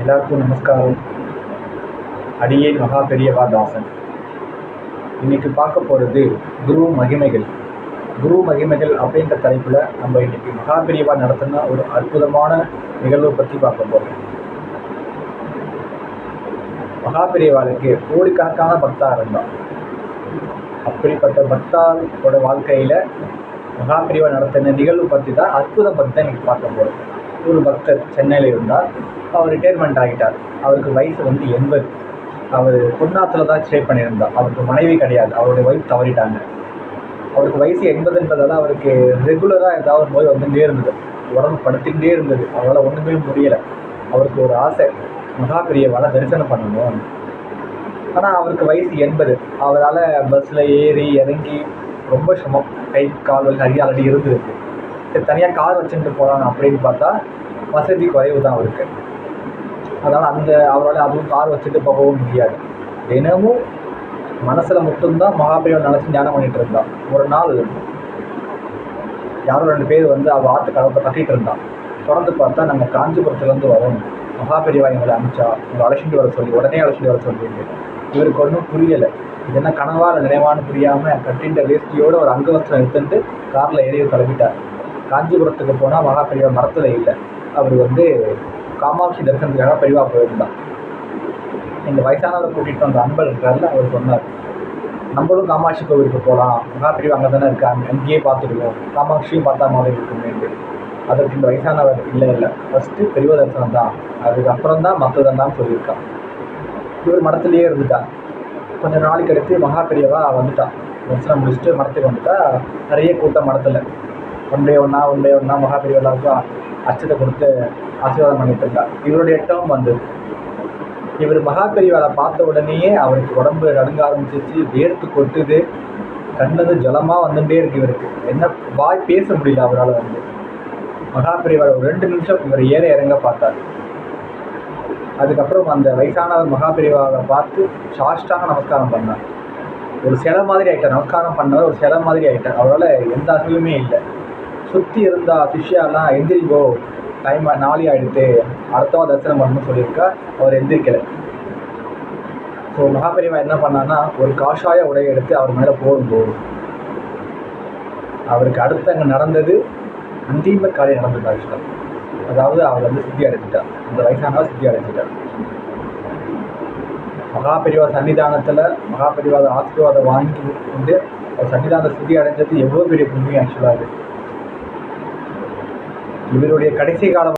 எல்லாருக்கும் நமஸ்காரம். அடியேன் மகா பெரியவா தாசன். இன்னைக்கு பார்க்க போகிறது குரு மகிமைகள். குரு மகிமைகள் அப்படின்ற தலைப்பில் நம்ம இன்னைக்கு மகா பெரியவா நடத்தின ஒரு அற்புதமான நிகழ்வை பற்றி பார்க்க போகிறோம். மகா பெரியவாளுக்கு கோடிக்கணக்கான பக்தா இருந்தான். அப்படிப்பட்ட பக்தாரோட வாழ்க்கையில் மகா பெரியவா நடத்தின நிகழ்வு பற்றி தான், அற்புதம் பற்றி தான் இன்னைக்கு பார்க்க போகிறோம். ஒரு பக்தர் சென்னையில் இருந்தார். அவர் ரிட்டையர்மெண்ட் ஆகிட்டார். அவருக்கு வயசு 80. அவர் பொன்னாத்தில் தான் ஸ்டே பண்ணியிருந்தார். அவருக்கு மனைவி கிடையாது. அவருடைய ஒய்ஃப் தவறிட்டாங்க. அவருக்கு வயசு 80ன்றதால அவருக்கு ரெகுலராக ஏதாவது நோய் வந்துகிட்டே இருந்தது. உடம்பு படுத்திக்கிட்டே இருந்தது. அவரால் ஒன்றுமே முடியலை. அவருக்கு ஒரு ஆசை, மகா பெரியவாளை தரிசனம் பண்ணணும். ஆனால் அவருக்கு வயசு 80. அவரால் பஸ்ஸில் ஏறி இறங்கி ரொம்ப சிரமம். கை கால் நிறைய ஆல்ரெடி இருந்துருக்கு. சரி, தனியாக கார் வச்சுட்டு போகலாம் அப்படின்னு பார்த்தா வசதி குறைவு தான் அவருக்கு. அதனால் அவரால் அதுவும் கார் வச்சுட்டு போகவும் முடியாது. தினமும் மனசில் மட்டும்தான் மகாபெரியவா நினச்சி தியானம் பண்ணிட்டு இருந்தான். ஒரு நாள் யாரோ 2 பேர் அவள் ஆற்று கதவை தட்டிகிட்டு இருந்தான். தொடர்ந்து பார்த்தா நாங்கள் காஞ்சிபுரத்துலேருந்து வரோம், மகாபெரியவா எங்களை அனுப்பிச்சா, உங்களை அழைச்சிட்டு வர சொல்லி, உடனே அழைச்சிட்டு வர சொல்லிட்டு. இவருக்கு ஒன்றும் புரியலை. இது என்ன கனவா இல்லை நினைவான்னு புரியாமல் கட்டின்ற வேஷ்டியோடு ஒரு அங்கவஸ்திரம் எடுத்துட்டு காரில் ஏறி கிளம்பிட்டார். காஞ்சிபுரத்துக்கு போனால் மகாபெரியவா மரத்தில் இல்லை. அவர் காமாட்சி தரிசனத்துக்காக பெரியவா போயிருந்தான். எங்கள் வயசானவரை கூட்டிகிட்டு வந்த அன்பர் இருக்கார்ல, அவர் சொன்னார், நம்மளும் காமாட்சி கோவிலுக்கு போகலாம், மகாபெரியவா அங்கே தானே இருக்காங்க, அங்கேயே பார்த்துடுவோம், காமாட்சியும் பார்த்தா மாதிரி இருக்குமே. அதற்கு இந்த வயசானவர் இல்லை, ஃபஸ்ட்டு பெரியவா தரிசனம் தான், அதுக்கப்புறம் தான் மற்றதெல்லாம் சொல்லியிருக்கான். இவர் மடத்துலேயே இருந்துட்டான். கொஞ்சம் நாளைக்கு அடுத்து மகாபெரியவா வந்துட்டான். தரிசனம் முடிச்சுட்டு மடத்துக்கு வந்துட்டா. நிறைய கூட்டம் மடத்தில். ஒன்றே ஒன்றா மகாபெரியவாவுக்கு அச்சத்தை கொடுத்து ஆசீர்வாதம் பண்ணிட்டு இருந்தா. இவருடைய எட்டமும் வந்தது. இவர் மகாபெரியவாளை பார்த்த உடனேயே அவருக்கு உடம்பு நடுங்க ஆரம்பிச்சிச்சு, வேர்த்து கொட்டுது, கண்ணது ஜலமாக வந்துட்டே இருக்கு. இவருக்கு என்ன வாய் பேச முடியல. அவரால் மகாபெரியவாளை ஒரு 2 நிமிஷம் இவர் ஏற இறங்க பார்த்தார். அதுக்கப்புறம் அந்த வயசானவர் மகாபெரியவாவை பார்த்து சாஷ்டாங்க நமஸ்காரம் பண்ணார். ஒரு சிலை மாதிரி ஆகிட்டார். நமஸ்காரம் பண்ணவர் ஒரு சிலை மாதிரி ஆகிட்டார். அவரால் எந்த அசைவுமே இல்லை. சுற்றி இருந்த சிஷ்யாலாம் எந்திரிக்கோ, டைம் 4 ஆகிடுத்து, அடுத்தவா தரிசனம் பண்ணணும்னு சொல்லியிருக்கா. அவர் எந்திரிக்கலை. ஸோ மகாபெரியவா என்ன பண்ணான்னா, ஒரு காஷாய உடையை எடுத்து அவர் மேலே போடும்போது அவருக்கு அடுத்து அங்கே நடந்தது அந்தீம காரியம் நடந்தது. ஆக்சுவலாக அதாவது அவர் சித்தி அடைஞ்சிட்டார். அந்த வயசானவர் சித்தி அடைஞ்சிட்டார். மகாபெரியவா சன்னிதானத்தில் மகாபெரியவா ஆசீர்வாதம் வாங்கி கொண்டு அவர் சன்னிதான சித்தி அடைஞ்சது எவ்வளோ பெரிய புண்ணியம். ஆக்சுவலாக இவருடைய கடைசி காலம்